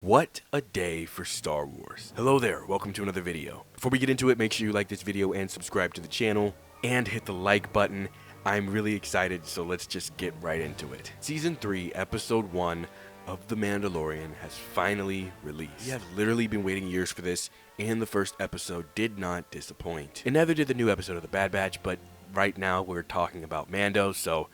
What a day for Star Wars. Hello there, welcome to another video. Before we get into it, make sure you like this video and subscribe to the channel, and hit the like button. I'm really excited, so let's just get right into it. Season 3, Episode 1 of The Mandalorian has finally released. We have literally been waiting years for this, and the first episode did not disappoint. And neither did the new episode of The Bad Batch, but right now we're talking about Mando, so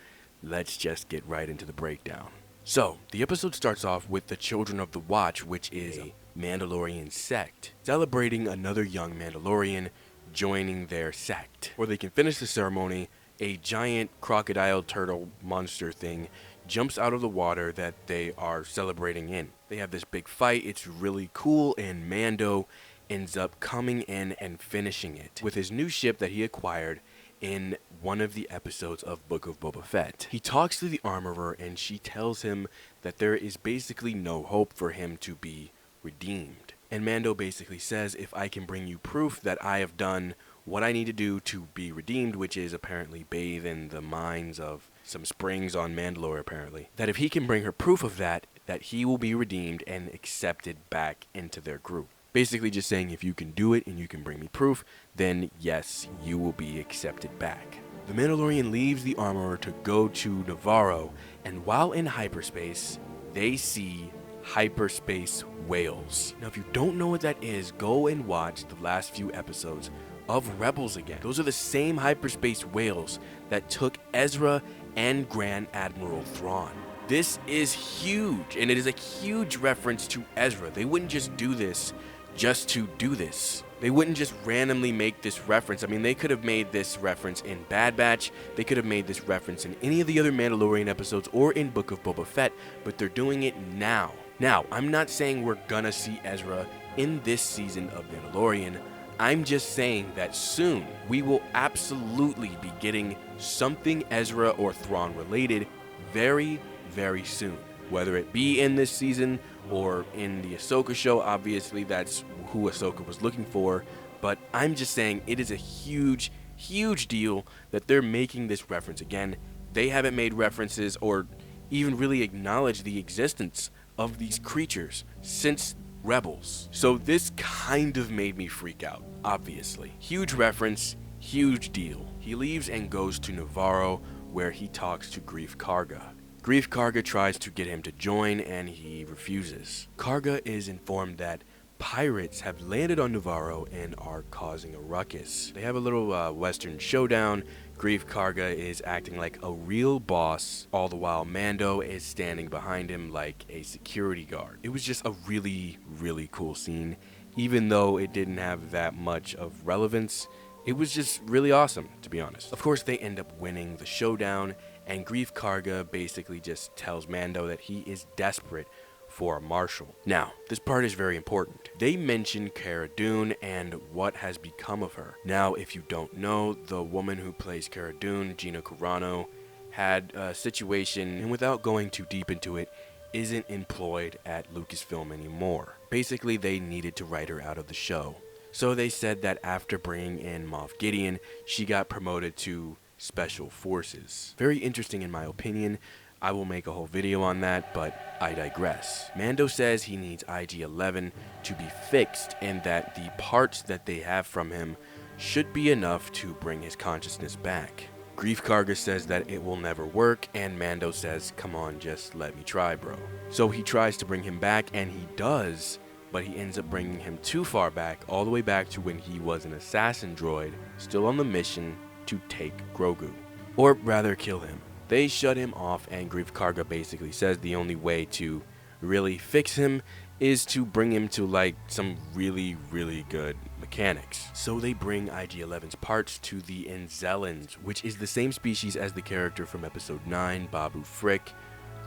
let's just get right into the breakdown. So, the episode starts off with the Children of the Watch, which is a Mandalorian sect, celebrating another young Mandalorian joining their sect. Before they can finish the ceremony, a giant crocodile turtle monster thing jumps out of the water that they are celebrating in. They have this big fight, it's really cool, and Mando ends up coming in and finishing it with his new ship that he acquired in one of the episodes of Book of Boba Fett. He talks to the armorer and she tells him that there is basically no hope for him to be redeemed. And Mando basically says, if I can bring you proof that I have done what I need to do to be redeemed, which is apparently bathe in the mines of some springs on Mandalore apparently, that if he can bring her proof of that he will be redeemed and accepted back into their group. Basically just saying, if you can do it and you can bring me proof, then yes, you will be accepted back. The Mandalorian leaves the armorer to go to Navarro, and while in hyperspace, they see hyperspace whales. Now if you don't know what that is, go and watch the last few episodes of Rebels again. Those are the same hyperspace whales that took Ezra and Grand Admiral Thrawn. This is huge, and it is a huge reference to Ezra. They wouldn't just do this just to do this. They wouldn't just randomly make this reference. I mean, they could have made this reference in Bad Batch, they could have made this reference in any of the other Mandalorian episodes or in Book of Boba Fett, but they're doing it now. Now, I'm not saying we're gonna see Ezra in this season of Mandalorian. I'm just saying that soon we will absolutely be getting something Ezra or Thrawn related very, very soon. Whether it be in this season or in the Ahsoka show, obviously that's who Ahsoka was looking for, but I'm just saying it is a huge, huge deal that they're making this reference again. They haven't made references or even really acknowledged the existence of these creatures since Rebels. So this kind of made me freak out, obviously. Huge reference, huge deal. He leaves and goes to Navarro, where he talks to Greef Karga. Greef Karga tries to get him to join, and he refuses. Karga is informed that pirates have landed on Navarro and are causing a ruckus. They have a little western showdown. Greef Karga is acting like a real boss, all the while Mando is standing behind him like a security guard. It was just a really, really cool scene. Even though it didn't have that much of relevance, it was just really awesome, to be honest. Of course, they end up winning the showdown, and Greef Karga basically just tells Mando that he is desperate for a marshal. Now, this part is very important. They mention Cara Dune and what has become of her. Now, if you don't know, the woman who plays Cara Dune, Gina Carano, had a situation, and without going too deep into it, isn't employed at Lucasfilm anymore. Basically, they needed to write her out of the show. So they said that after bringing in Moff Gideon, she got promoted to Special Forces. Very interesting in my opinion. I will make a whole video on that, but I digress. Mando says he needs IG-11 to be fixed and that the parts that they have from him should be enough to bring his consciousness back. Greef Karga says that it will never work, and Mando says, come on, just let me try, bro. So he tries to bring him back, and he does, but he ends up bringing him too far back, all the way back to when he was an assassin droid, still on the mission to take Grogu, or rather kill him. They shut him off, and Greef Karga basically says the only way to really fix him is to bring him to like some really, really good mechanics. So they bring IG-11's parts to the Inzelans, which is the same species as the character from episode 9, Babu Frick,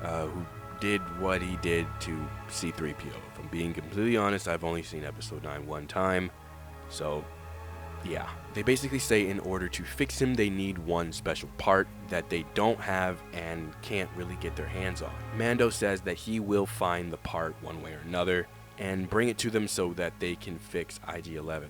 who did what he did to C-3PO. If I'm being completely honest, I've only seen episode 9 one time, so yeah. They basically say in order to fix him, they need one special part that they don't have and can't really get their hands on. Mando says that he will find the part one way or another and bring it to them so that they can fix IG-11.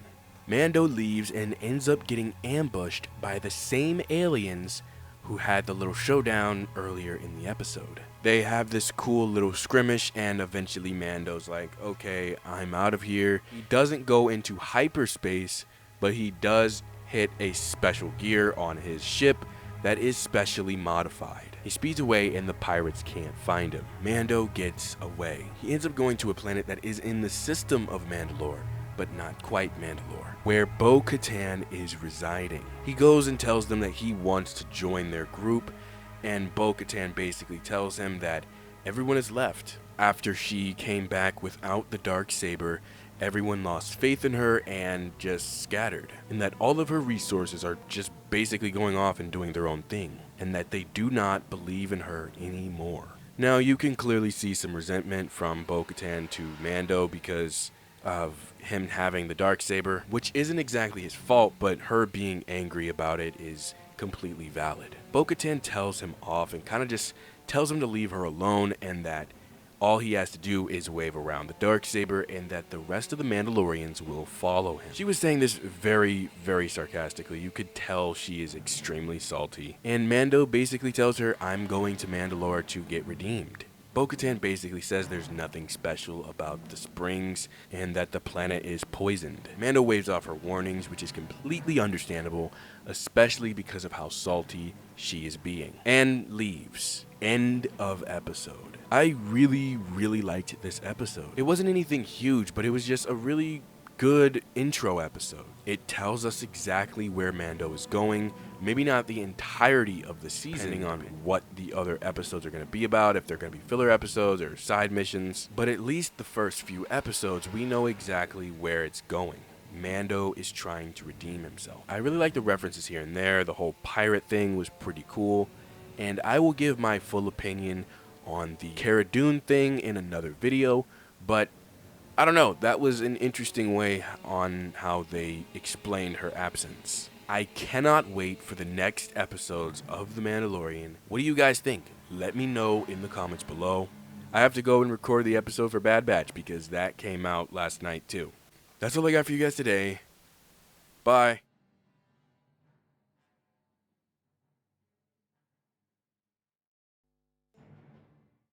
Mando leaves and ends up getting ambushed by the same aliens who had the little showdown earlier in the episode. They have this cool little skirmish, and eventually Mando's like, okay, I'm out of here. He doesn't go into hyperspace, but he does hit a special gear on his ship that is specially modified. He speeds away and the pirates can't find him. Mando gets away. He ends up going to a planet that is in the system of Mandalore, but not quite Mandalore, where Bo-Katan is residing. He goes and tells them that he wants to join their group, and Bo-Katan basically tells him that everyone is left. After she came back without the Darksaber, everyone lost faith in her and just scattered, and that all of her resources are just basically going off and doing their own thing, and that they do not believe in her anymore. Now, you can clearly see some resentment from Bo-Katan to Mando because of him having the Darksaber, which isn't exactly his fault, but her being angry about it is completely valid. Bo-Katan tells him off and kind of just tells him to leave her alone, and that all he has to do is wave around the Darksaber, and that the rest of the Mandalorians will follow him. She was saying this very, very sarcastically. You could tell she is extremely salty. And Mando basically tells her, I'm going to Mandalore to get redeemed. Bo-Katan basically says there's nothing special about the springs and that the planet is poisoned. Mando waves off her warnings, which is completely understandable, especially because of how salty she is being, and leaves. End of episode. I really, really liked this episode. It wasn't anything huge, but it was just a really good intro episode. It tells us exactly where Mando is going, maybe not the entirety of the season, depending on what the other episodes are going to be about, if they're going to be filler episodes or side missions, but at least the first few episodes, we know exactly where it's going. Mando is trying to redeem himself. I really like the references here and there. The whole pirate thing was pretty cool, and I will give my full opinion on the Cara Dune thing in another video, but I don't know, that was an interesting way on how they explained her absence. I cannot wait for the next episodes of The Mandalorian. What do you guys think? Let me know in the comments below. I have to go and record the episode for Bad Batch because that came out last night too. That's all I got for you guys today. Bye.